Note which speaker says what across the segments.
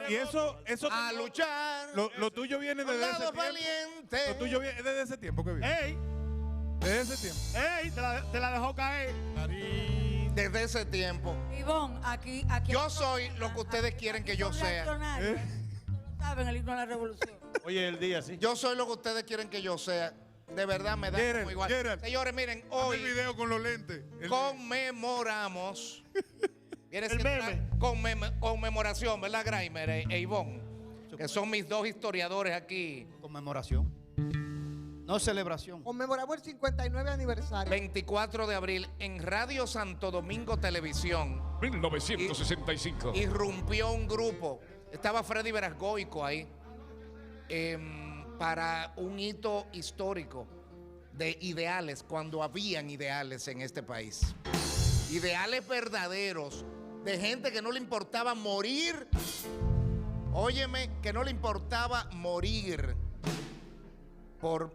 Speaker 1: Y eso
Speaker 2: a luchar.
Speaker 1: Lo tuyo viene desde ese tiempo.
Speaker 2: Valiente.
Speaker 1: Lo tuyo viene desde ese tiempo que viene.
Speaker 3: ¡Ey!
Speaker 1: Desde ese tiempo.
Speaker 3: ¡Ey! Te la dejó caer.
Speaker 2: Desde ese tiempo.
Speaker 4: Ivonne, aquí
Speaker 2: Yo soy lo que ustedes quieren que yo sea.
Speaker 4: No saben el himno de la revolución.
Speaker 3: Oye, el día, sí.
Speaker 2: Yo soy lo que ustedes quieren que yo sea. De verdad me da
Speaker 1: Gerald,
Speaker 2: como igual.
Speaker 1: Gerald.
Speaker 2: Señores, miren,
Speaker 1: Hoy
Speaker 2: hoy
Speaker 1: el video con los lentes.
Speaker 2: conmemoramos. Viene
Speaker 3: El
Speaker 2: siendo
Speaker 3: meme.
Speaker 2: una conmemoración, ¿verdad, Graimer e Ivonne? Que son mis dos historiadores aquí.
Speaker 5: Conmemoración. No celebración.
Speaker 6: Conmemoramos el 59 aniversario.
Speaker 2: 24 de abril en Radio Santo Domingo Televisión.
Speaker 7: 1965.
Speaker 2: Irrumpió un grupo. Estaba Freddy Verasgoico ahí. Para un hito histórico de ideales, cuando habían ideales en este país. Ideales verdaderos, de gente que no le importaba morir. Óyeme, que no le importaba morir por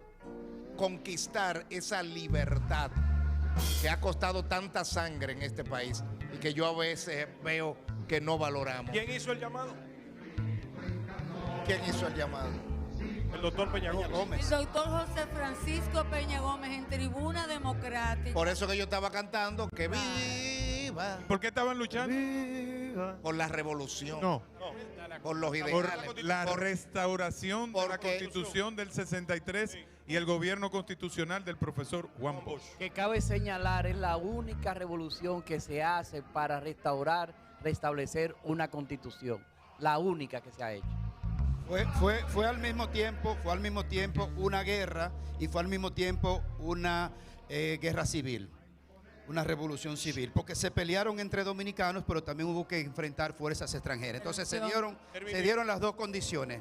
Speaker 2: conquistar esa libertad que ha costado tanta sangre en este país y que yo a veces veo que no valoramos.
Speaker 3: ¿Quién hizo el llamado?
Speaker 2: ¿Quién hizo el llamado?
Speaker 3: El doctor Peña Gómez.
Speaker 4: El doctor José Francisco Peña Gómez en Tribuna Democrática.
Speaker 2: Por eso que yo estaba cantando que viva
Speaker 1: ¿Por qué estaban luchando?
Speaker 2: por la revolución,
Speaker 1: No.
Speaker 2: por los
Speaker 1: Por
Speaker 2: ideales,
Speaker 1: la
Speaker 2: por-
Speaker 1: restauración de la
Speaker 2: porque-
Speaker 1: Constitución del 63 y el gobierno constitucional del profesor Juan Bosch.
Speaker 8: Que cabe señalar es la única revolución que se hace para restaurar, restablecer una constitución. La única que se ha hecho.
Speaker 5: Fue al mismo tiempo una guerra y fue al mismo tiempo una guerra civil, una revolución civil, porque se pelearon entre dominicanos, pero también hubo que enfrentar fuerzas extranjeras. Entonces se dieron las dos condiciones.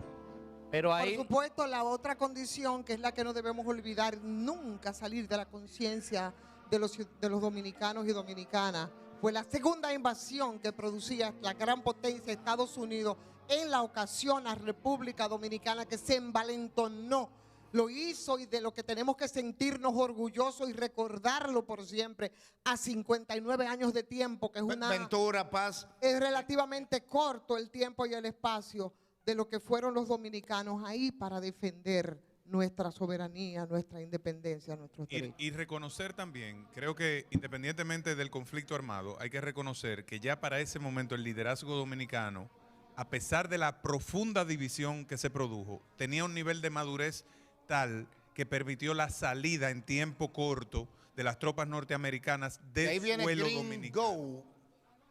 Speaker 8: Pero
Speaker 6: Por
Speaker 8: ahí,
Speaker 6: supuesto, la otra condición, que es la que no debemos olvidar, nunca salir de la conciencia de los dominicanos y dominicanas, fue la segunda invasión que producía la gran potencia Estados Unidos en la ocasión a República Dominicana, que se envalentonó, lo hizo, y de lo que tenemos que sentirnos orgullosos y recordarlo por siempre, a 59 años de tiempo, que es
Speaker 2: Ventura, Paz.
Speaker 6: es relativamente corto el tiempo y el espacio de lo que fueron los dominicanos ahí para defender nuestra soberanía, nuestra independencia, nuestros derechos.
Speaker 1: Y reconocer también, creo que independientemente del conflicto armado, hay que reconocer que ya para ese momento el liderazgo dominicano, a pesar de la profunda división que se produjo, tenía un nivel de madurez tal que permitió la salida en tiempo corto de las tropas norteamericanas
Speaker 2: De ahí
Speaker 1: del
Speaker 2: viene
Speaker 1: suelo
Speaker 2: Green
Speaker 1: dominicano.
Speaker 2: Go.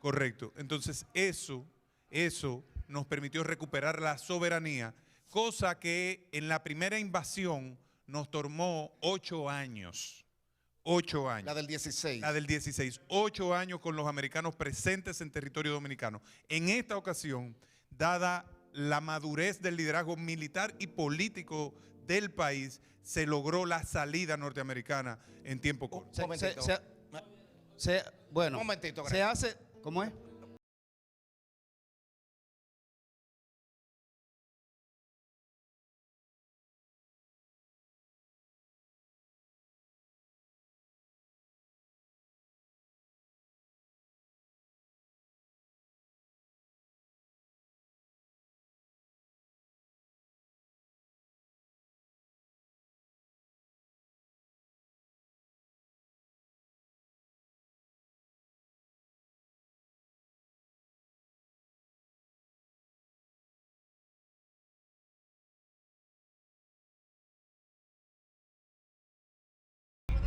Speaker 1: Correcto. Entonces eso nos permitió recuperar la soberanía, cosa que en la primera invasión nos tomó 8 años. 8 años.
Speaker 2: La del 16.
Speaker 1: La del 16. 8 años con los americanos presentes en territorio dominicano. En esta ocasión, dada la madurez del liderazgo militar y político del país, se logró la salida norteamericana en tiempo corto.
Speaker 2: Un momentito.
Speaker 5: Bueno,
Speaker 2: Un momentito,
Speaker 5: se hace, ¿cómo es?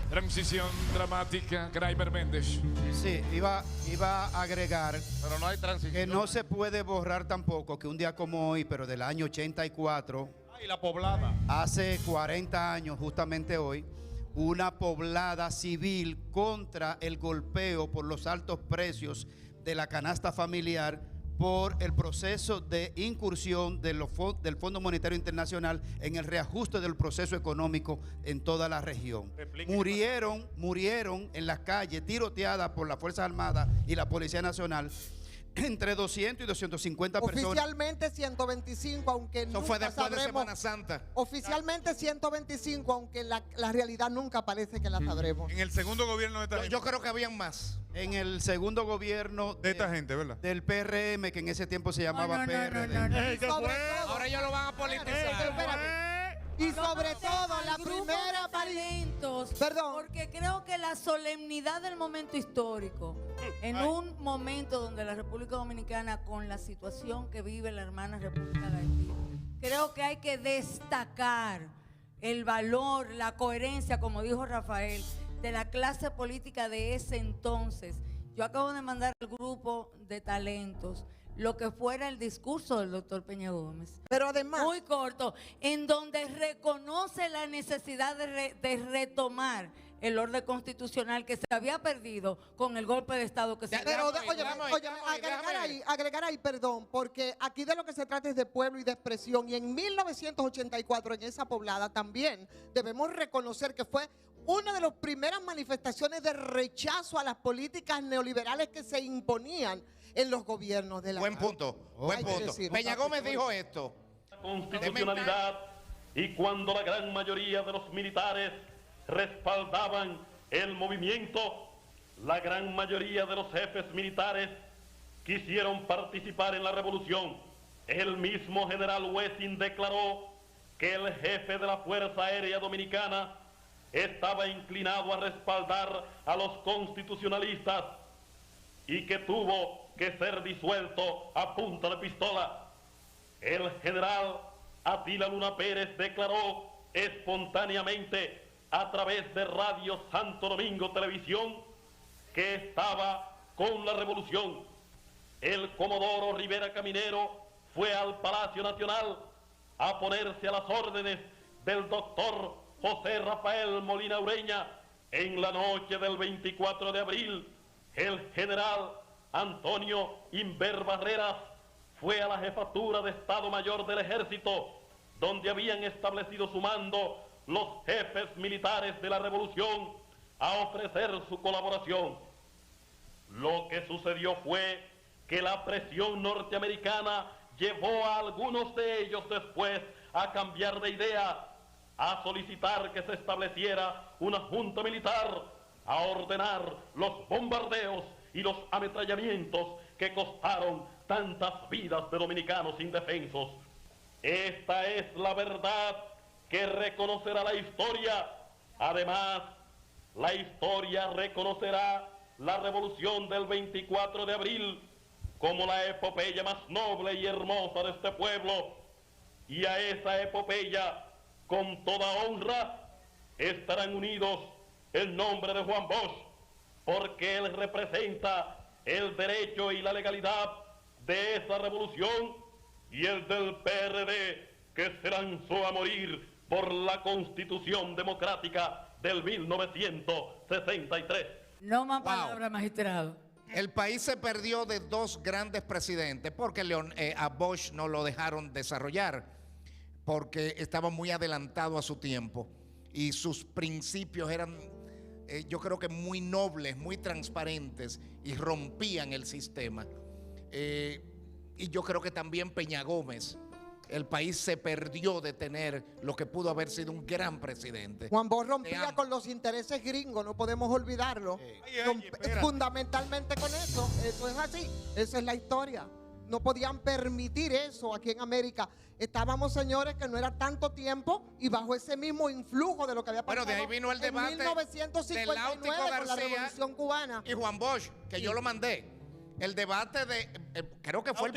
Speaker 7: Transición dramática, Graimer Méndez.
Speaker 5: Sí, iba a agregar
Speaker 2: Pero no hay transición.
Speaker 5: que no se puede borrar tampoco que un día como hoy, pero del año 84,
Speaker 3: Ay, la poblada.
Speaker 5: hace 40 años justamente hoy, una poblada civil contra el golpeo por los altos precios de la canasta familiar por el proceso de incursión del Fondo Monetario Internacional en el reajuste del proceso económico en toda la región. Murieron en las calles, tiroteadas por las Fuerzas Armadas y la Policía Nacional, entre 200 y 250 personas.
Speaker 6: Oficialmente 125, aunque
Speaker 2: Eso
Speaker 6: nunca
Speaker 2: fue después de
Speaker 6: sabremos.
Speaker 2: Semana Santa.
Speaker 6: Oficialmente 125, aunque la realidad nunca parece que la sabremos.
Speaker 1: En el segundo gobierno de esta gente.
Speaker 2: Yo creo que habían más.
Speaker 5: En el segundo gobierno
Speaker 1: De esta gente, ¿verdad?
Speaker 5: del PRM, que en ese tiempo se llamaba
Speaker 4: No, no, no,
Speaker 5: PRD.
Speaker 4: no, no.
Speaker 6: Y sobre todo-
Speaker 2: Ahora ellos lo van a politizar.
Speaker 6: Espérate. Y sobre todo la
Speaker 4: Al grupo
Speaker 6: primera
Speaker 4: de talentos.
Speaker 6: Perdón.
Speaker 4: Porque creo que la solemnidad del momento histórico, en un momento donde la República Dominicana, con la situación que vive la hermana República de Haití, creo que hay que destacar el valor, la coherencia, como dijo Rafael, de la clase política de ese entonces. Yo acabo de mandar al grupo de talentos lo que fuera el discurso del doctor Peña Gómez.
Speaker 6: Pero además,
Speaker 4: Muy corto, en donde reconoce la necesidad de retomar el orden constitucional que se había perdido con el golpe de Estado que se
Speaker 6: pero
Speaker 2: Déjame ir.
Speaker 6: agregar ahí, perdón, porque aquí de lo que se trata es de pueblo y de expresión. Y en 1984, en esa poblada, también debemos reconocer que fue una de las primeras manifestaciones de rechazo a las políticas neoliberales que se imponían en los gobiernos de la
Speaker 2: Buen punto, buen
Speaker 6: Hay que
Speaker 2: punto.
Speaker 6: decirlo.
Speaker 2: Peña Gómez dijo esto.
Speaker 9: Constitucionalidad, y cuando la gran mayoría de los militares respaldaban el movimiento, la gran mayoría de los jefes militares quisieron participar en la revolución. El mismo general Wessing declaró que el jefe de la Fuerza Aérea Dominicana estaba inclinado a respaldar a los constitucionalistas y que tuvo que ser disuelto a punta de pistola. El general Atila Luna Pérez declaró espontáneamente a través de Radio Santo Domingo Televisión que estaba con la revolución. El comodoro Rivera Caminero fue al Palacio Nacional a ponerse a las órdenes del doctor José Rafael Molina Ureña. En la noche del 24 de abril, el general Antonio Inver Barreras fue a la jefatura de Estado Mayor del Ejército, donde habían establecido su mando los jefes militares de la revolución, a ofrecer su colaboración. Lo que sucedió fue que la presión norteamericana llevó a algunos de ellos después a cambiar de idea, a solicitar que se estableciera una junta militar, a ordenar los bombardeos y los ametrallamientos que costaron tantas vidas de dominicanos indefensos. Esta es la verdad que reconocerá la historia. Además, la historia reconocerá la revolución del 24 de abril como la epopeya más noble y hermosa de este pueblo. Y a esa epopeya, con toda honra, estarán unidos el nombre de Juan Bosch, porque él representa el derecho y la legalidad de esa revolución, y el del PRD, que se lanzó a morir por la Constitución Democrática del 1963.
Speaker 4: No más palabras, magistrado.
Speaker 2: El país se perdió de dos grandes presidentes porque a Bosch no lo dejaron desarrollar, porque estaba muy adelantado a su tiempo y sus principios eran, yo creo que muy nobles, muy transparentes, y rompían el sistema. Y yo creo que también Peña Gómez, el país se perdió de tener lo que pudo haber sido un gran presidente.
Speaker 6: Juan Bosch rompía con los intereses gringos, no podemos olvidarlo. Fundamentalmente con eso es así, esa es la historia. No podían permitir eso aquí en América. Estábamos, señores, que no era tanto tiempo y bajo ese mismo influjo de lo que había pasado.
Speaker 2: Bueno, de ahí vino el debate
Speaker 6: en 1959
Speaker 2: del Náutico
Speaker 6: con la
Speaker 2: García
Speaker 6: Revolución Cubana.
Speaker 2: Y Juan Bosch, que yo lo mandé. El debate de, creo que fue el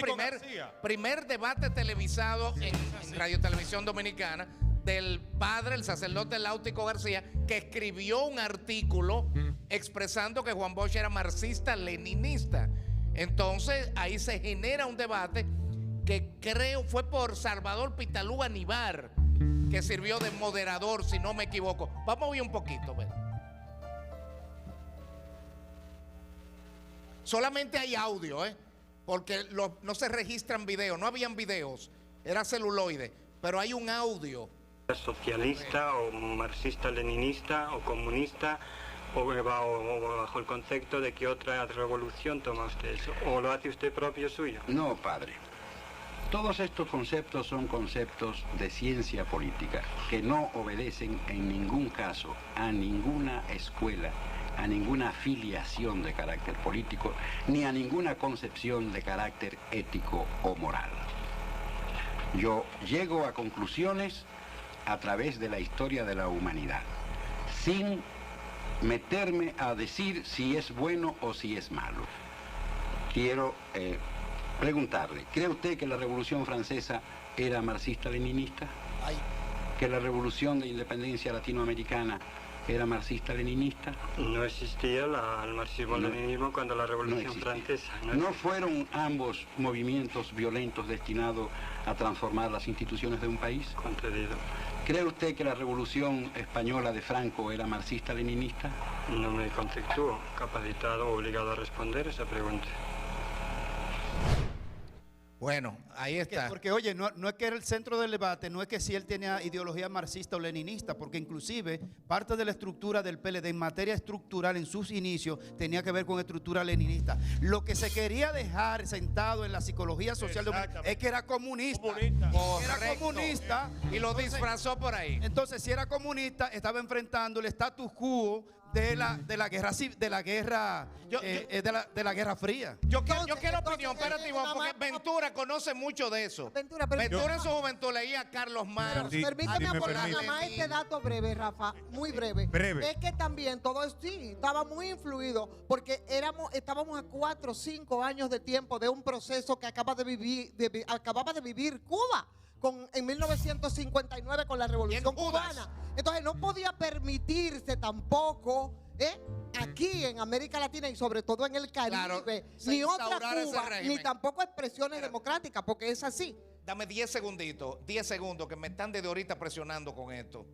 Speaker 2: primer debate televisado en Radio Televisión Dominicana del padre, el sacerdote Náutico García, que escribió un artículo expresando que Juan Bosch era marxista-leninista. Entonces ahí se genera un debate que creo fue por Salvador Pitalú Aníbar, que sirvió de moderador, si no me equivoco. Vamos a oír un poquito, ¿ves? Solamente hay audio, porque no se registran videos, no habían videos, era celuloide, pero hay un audio.
Speaker 10: Socialista o marxista-leninista o comunista, o bajo el concepto de que otra revolución toma usted eso, o lo hace usted propio suyo.
Speaker 11: No, padre. Todos estos conceptos son conceptos de ciencia política que no obedecen en ningún caso a ninguna escuela, a ninguna afiliación de carácter político, ni a ninguna concepción de carácter ético o moral. Yo llego a conclusiones a través de la historia de la humanidad, sin meterme a decir si es bueno o si es malo. Quiero preguntarle, ¿cree usted que la Revolución Francesa era marxista-leninista? ¿Que la Revolución de Independencia Latinoamericana era marxista-leninista?
Speaker 10: No existía el marxismo-leninismo cuando la Revolución Francesa.
Speaker 11: ¿No fueron ambos movimientos violentos destinados a transformar las instituciones de un país?
Speaker 10: Concedido.
Speaker 11: ¿Cree usted que la Revolución Española de Franco era marxista-leninista?
Speaker 10: No me conceptúo capacitado o obligado a responder esa pregunta.
Speaker 2: Bueno, ahí está.
Speaker 5: Porque, oye, no es que era el centro del debate, no es que si él tenía ideología marxista o leninista, porque inclusive parte de la estructura del PLD en materia estructural en sus inicios tenía que ver con estructura leninista. Lo que se quería dejar sentado en la psicología social es que era comunista. Era comunista.
Speaker 2: Y lo disfrazó por ahí.
Speaker 5: Entonces, si era comunista, estaba enfrentando el status quo de la Guerra Fría.
Speaker 2: Yo quiero opinión, espérate, Iván, porque Ventura conoce mucho de eso. Ventura en su juventud leía a Carlos Marx.
Speaker 6: Permíteme aportar nada más este dato breve, Rafa, muy breve. Es que también todo esto estaba muy influido porque estábamos a 4 o 5 años de tiempo de un proceso que acababa de vivir Cuba. En 1959 con la Revolución Cubana. Entonces no podía permitirse tampoco aquí en América Latina y sobre todo en el Caribe, ni otra Cuba, ni tampoco expresiones democráticas, porque es así.
Speaker 2: Dame 10 segunditos, 10 segundos, que me están desde ahorita presionando con esto.